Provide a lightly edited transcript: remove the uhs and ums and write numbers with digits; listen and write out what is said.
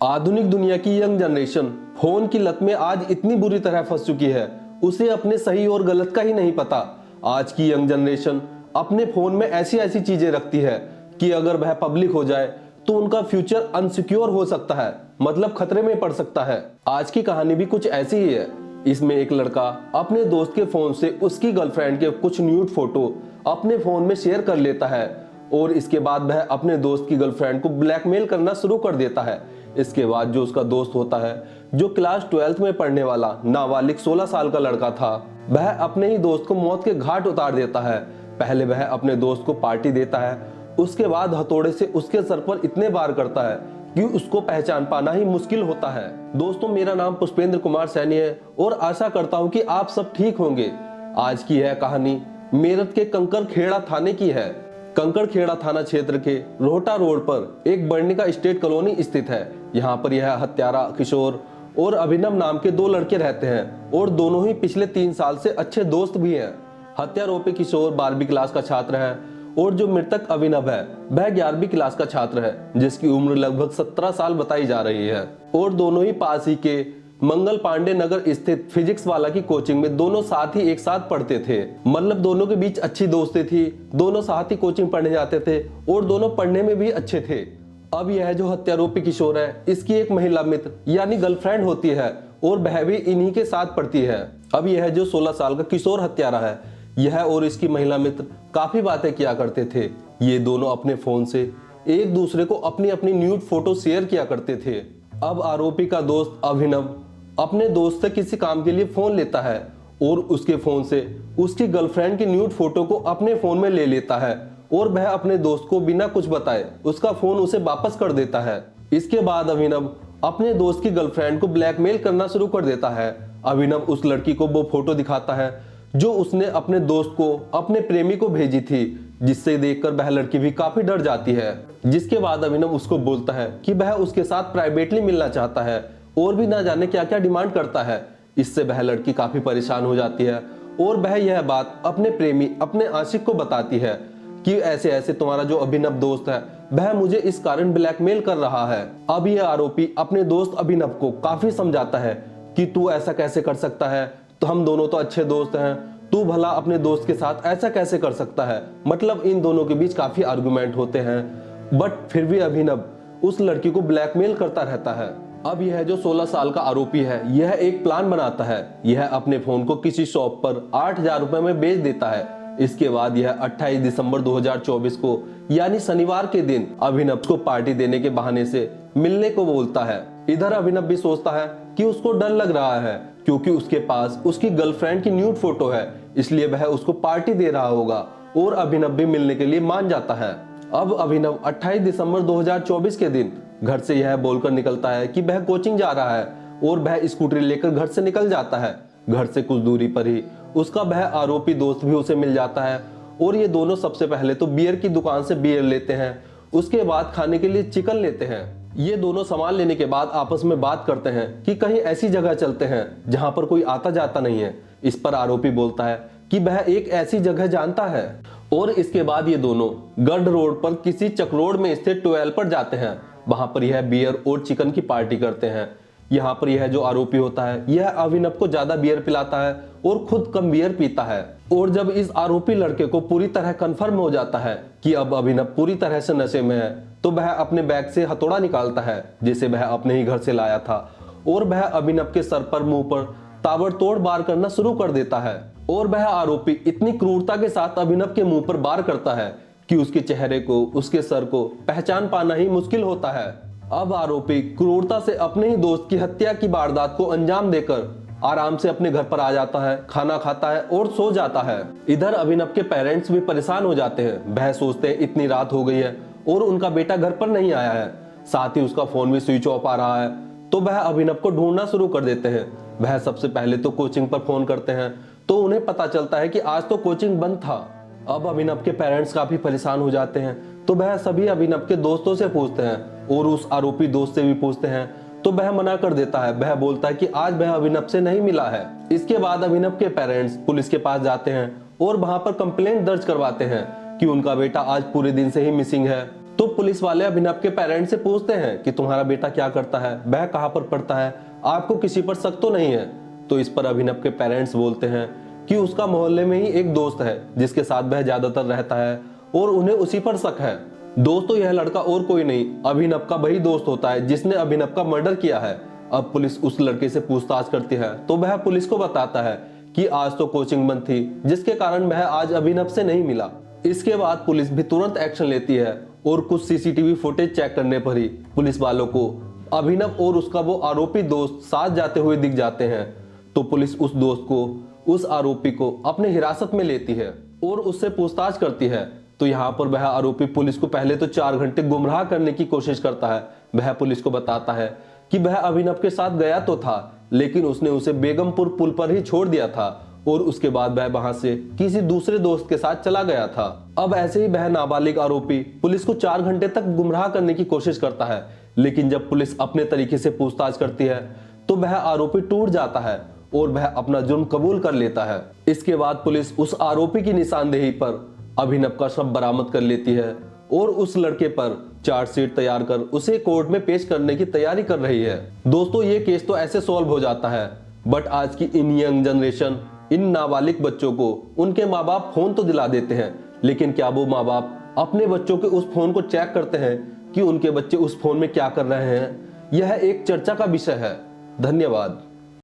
आधुनिक दुनिया की यंग जनरेशन फोन की लत में आज इतनी बुरी तरह फंस चुकी है, उसे अपने सही और गलत का ही नहीं पता। आज की यंग जनरेशन अपने फोन में ऐसी ऐसी चीजें रखती है कि अगर वह पब्लिक हो जाए तो उनका फ्यूचर अनसिक्योर हो सकता है, मतलब खतरे में पड़ सकता है। आज की कहानी भी कुछ ऐसी ही है। इसमें एक लड़का अपने दोस्त के फोन से उसकी गर्लफ्रेंड के कुछ न्यूड फोटो अपने फोन में शेयर कर लेता है और इसके बाद वह अपने दोस्त की गर्लफ्रेंड को ब्लैकमेल करना शुरू कर देता है। इसके बाद जो उसका दोस्त होता है, जो क्लास 12th में पढ़ने वाला नाबालिग 16 साल का लड़का था, वह अपने ही दोस्त को मौत के घाट उतार देता है। पहले वह अपने दोस्त को पार्टी देता है, उसके बाद हथौड़े से उसके सर पर इतने बार करता है कि उसको पहचान पाना ही मुश्किल होता है। दोस्तों, मेरा नाम पुष्पेंद्र कुमार सैनी है और आशा करता हूँ कि आप सब ठीक होंगे। आज की यह कहानी मेरठ के कंकर खेड़ा थाने की है। कंकर खेड़ा थाना क्षेत्र के रोहटा रोड पर एक बर्निका स्टेट कॉलोनी स्थित है। यहाँ पर यह हत्यारा किशोर और अभिनव नाम के दो लड़के रहते हैं और दोनों ही पिछले 3 साल से अच्छे दोस्त भी हैं। हत्यारोपी किशोर 12वीं क्लास का छात्र है और जो मृतक अभिनव है वह 11वीं क्लास का छात्र है, जिसकी उम्र लगभग 17 साल बताई जा रही है। और दोनों ही पास ही के मंगल पांडे नगर स्थित फिजिक्स वाला की कोचिंग में दोनों साथ ही एक साथ पढ़ते थे। मतलब दोनों के बीच अच्छी दोस्ती थी, दोनों साथ ही कोचिंग पढ़ने जाते थे और दोनों पढ़ने में भी अच्छे थे। अब यह जो हत्यारोपी किशोर है, इसकी एक महिला मित्र यानी गर्लफ्रेंड होती है और वह भी इन्हीं के साथ पढ़ती है। अब यह जो 16 साल का किशोर हत्यारा है, यह और इसकी महिला मित्र काफी बातें किया करते थे। ये दोनों अपने फोन से एक दूसरे को अपनी अपनी न्यूड फोटो शेयर किया करते थे। अब आरोपी का दोस्त अभिनव अपने दोस्त से किसी काम के लिए फोन लेता है और उसके फोन से उसकी गर्लफ्रेंड की न्यूड फोटो को अपने फोन में ले लेता है और वह अपने दोस्त को बिना कुछ बताए उसका फोन उसे वापस कर देता है। इसके बाद अभिनव अपने दोस्त की गर्लफ्रेंड को ब्लैकमेल करना शुरू कर देता है। अभिनव उस लड़की को वो फोटो दिखाता है जो उसने अपने दोस्त को अपने प्रेमी को भेजी थी, जिससे देखकर वह लड़की भी काफी डर जाती है। जिसके बाद अभिनव उसको बोलता है कि वह उसके साथ प्राइवेटली मिलना चाहता है और भी ना जाने क्या क्या डिमांड करता है। इससे वह लड़की काफी परेशान हो जाती है और वह यह बात अपने प्रेमी अपने आशिक को बताती है कि ऐसे ऐसे तुम्हारा जो अभिनव दोस्त है वह मुझे इस कारण ब्लैकमेल कर रहा है। अब यह आरोपी अपने दोस्त अभिनव को काफी समझाता है कि तू ऐसा कैसे कर सकता है, तो हम दोनों तो अच्छे दोस्त हैं, तू भला अपने दोस्त के साथ ऐसा कैसे कर सकता है। मतलब इन दोनों के बीच काफी आर्गुमेंट होते हैं, बट फिर भी अभिनव उस लड़की को ब्लैकमेल करता रहता है। अब यह जो 16 साल का आरोपी है, यह एक प्लान बनाता है। यह अपने फोन को किसी शॉप पर 8,000 रुपए में बेच देता है। इसके बाद यह 28 दिसंबर 2024 को यानी शनिवार के दिन अभिनव को पार्टी देने के बहाने से मिलने को बोलता है। इधर अभिनव भी सोचता है कि उसको डर लग रहा है क्योंकि उसके पास उसकी गर्लफ्रेंड की न्यूड फोटो है, इसलिए वह उसको पार्टी दे रहा होगा और अभिनव भी मिलने के लिए मान जाता है। अब अभिनव 28 दिसंबर 2024 के दिन घर से यह बोलकर निकलता है कि वह कोचिंग जा रहा है और वह स्कूटी लेकर घर से निकल जाता है। घर से कुछ दूरी पर ही उसका वह आरोपी दोस्त भी उसे मिल जाता है और ये दोनों सबसे पहले तो बियर की दुकान से बियर लेते हैं, उसके बाद खाने के लिए चिकन लेते हैं। ये दोनों सामान लेने के बाद आपस में बात करते हैं कि कहीं ऐसी जगह चलते हैं जहां पर कोई आता जाता नहीं है। इस पर आरोपी बोलता है कि वह एक ऐसी जगह जानता है और इसके बाद ये दोनों गढ़ रोड पर किसी चकरोड में स्थित 12 पर जाते हैं। वहां पर यह बियर और चिकन की पार्टी करते हैं। यहाँ पर यह जो आरोपी होता है, यह अभिनव को ज्यादा बियर पिलाता है और खुद कम बियर पीता है। और जब इस आरोपी लड़के को पूरी तरह कंफर्म हो जाता है कि अब अभिनव पूरी तरह से नशे में है, तो वह अपने बैग से हथौड़ा निकालता है जिसे वह अपने ही घर से लाया था और वह अभिनव के सर पर मुंह पर ताबड़तोड़ वार करना शुरू कर देता है। और वह आरोपी इतनी क्रूरता के साथ अभिनव के मुंह पर वार करता है कि उसके चेहरे को, उसके सर को पहचान पाना ही मुश्किल होता है। अब आरोपी क्रूरता से अपने ही दोस्त की हत्या की वारदात को अंजाम देकर आराम से अपने घर पर आ जाता है, खाना खाता है और सो जाता है। इधर अभिनव के पेरेंट्स भी परेशान हो जाते हैं। वह सोचते हैं इतनी रात हो गई है और उनका बेटा घर पर नहीं आया है, साथ ही उसका फोन भी स्विच ऑफ आ रहा है, तो वह अभिनव को ढूंढना शुरू कर देते हैं। वह सबसे पहले तो कोचिंग पर फोन करते हैं तो उन्हें पता चलता है कि आज तो कोचिंग बंद था। अब अभिनव के पेरेंट्स काफी परेशान हो जाते हैं, तो वह सभी अभिनव के दोस्तों से पूछते हैं और उस आरोपी दोस्त से भी पूछते हैं, तो वह मना कर देता है। वह बोलता है कि आज वह अभिनव से नहीं मिला है। इसके बाद अभिनव के पेरेंट्स पुलिस के पास जाते हैं और वहां पर कंप्लेंट दर्ज करवाते हैं कि उनका बेटा आज पूरे दिन से ही मिसिंग है। तो पुलिस वाले अभिनव के पेरेंट्स से पूछते हैं कि तुम्हारा बेटा क्या करता है, वह कहाँ पर पढ़ता है, आपको किसी पर शक तो नहीं है। तो इस पर अभिनव के पेरेंट्स बोलते हैं कि उसका मोहल्ले में ही एक दोस्त है जिसके साथ वह ज्यादातर रहता है और उन्हें उसी पर शक है। दोस्तों यह लड़का और कोई नहीं अभिनव का वही दोस्त होता है जिसने अभिनव का मर्डर किया है। अब पुलिस उस लड़के से पूछताछ करती है तो वह पुलिस को बताता है कि आज तो कोचिंग बंद थी जिसके कारण वह आज अभिनव से नहीं मिला। इसके बाद पुलिस भी तुरंत एक्शन लेती है और कुछ सीसीटीवी फुटेज चेक करने पर ही पुलिस वालों को अभिनव और उसका वो आरोपी दोस्त साथ जाते हुए दिख जाते हैं। तो पुलिस उस दोस्त को, उस आरोपी को अपने हिरासत में लेती है और उससे पूछताछ करती है। तो यहाँ पर वह आरोपी पुलिस को पहले तो 4 घंटे गुमराह करने की कोशिश करता है। वह पुलिस को बताता है कि वह अभिनव के साथ गया तो था लेकिन उसने उसे बेगमपुर पुल पर ही छोड़ दिया था और उसके बाद वह वहां से किसी दूसरे दोस्त के साथ चला गया था। अब ऐसे ही वह नाबालिग आरोपी पुलिस को 4 घंटे तक गुमराह करने की कोशिश करता है, लेकिन जब पुलिस अपने तरीके से पूछताछ करती है तो वह आरोपी टूट जाता है और वह अपना जुर्म कबूल कर लेता है। इसके बाद पुलिस उस आरोपी की निशानदेही पर अभिनव का शव बरामद कर लेती है और उस लड़के पर चार्जशीट तैयार कर उसे कोर्ट में पेश करने की तैयारी कर रही है। दोस्तों ये केस तो ऐसे सॉल्व हो जाता है, बट आज की इन यंग जनरेशन, इन नाबालिग बच्चों को उनके माँ बाप फोन तो दिला देते हैं, लेकिन क्या वो माँ बाप अपने बच्चों के उस फोन को चेक करते हैं कि उनके बच्चे उस फोन में क्या कर रहे हैं? यह एक चर्चा का विषय है। धन्यवाद।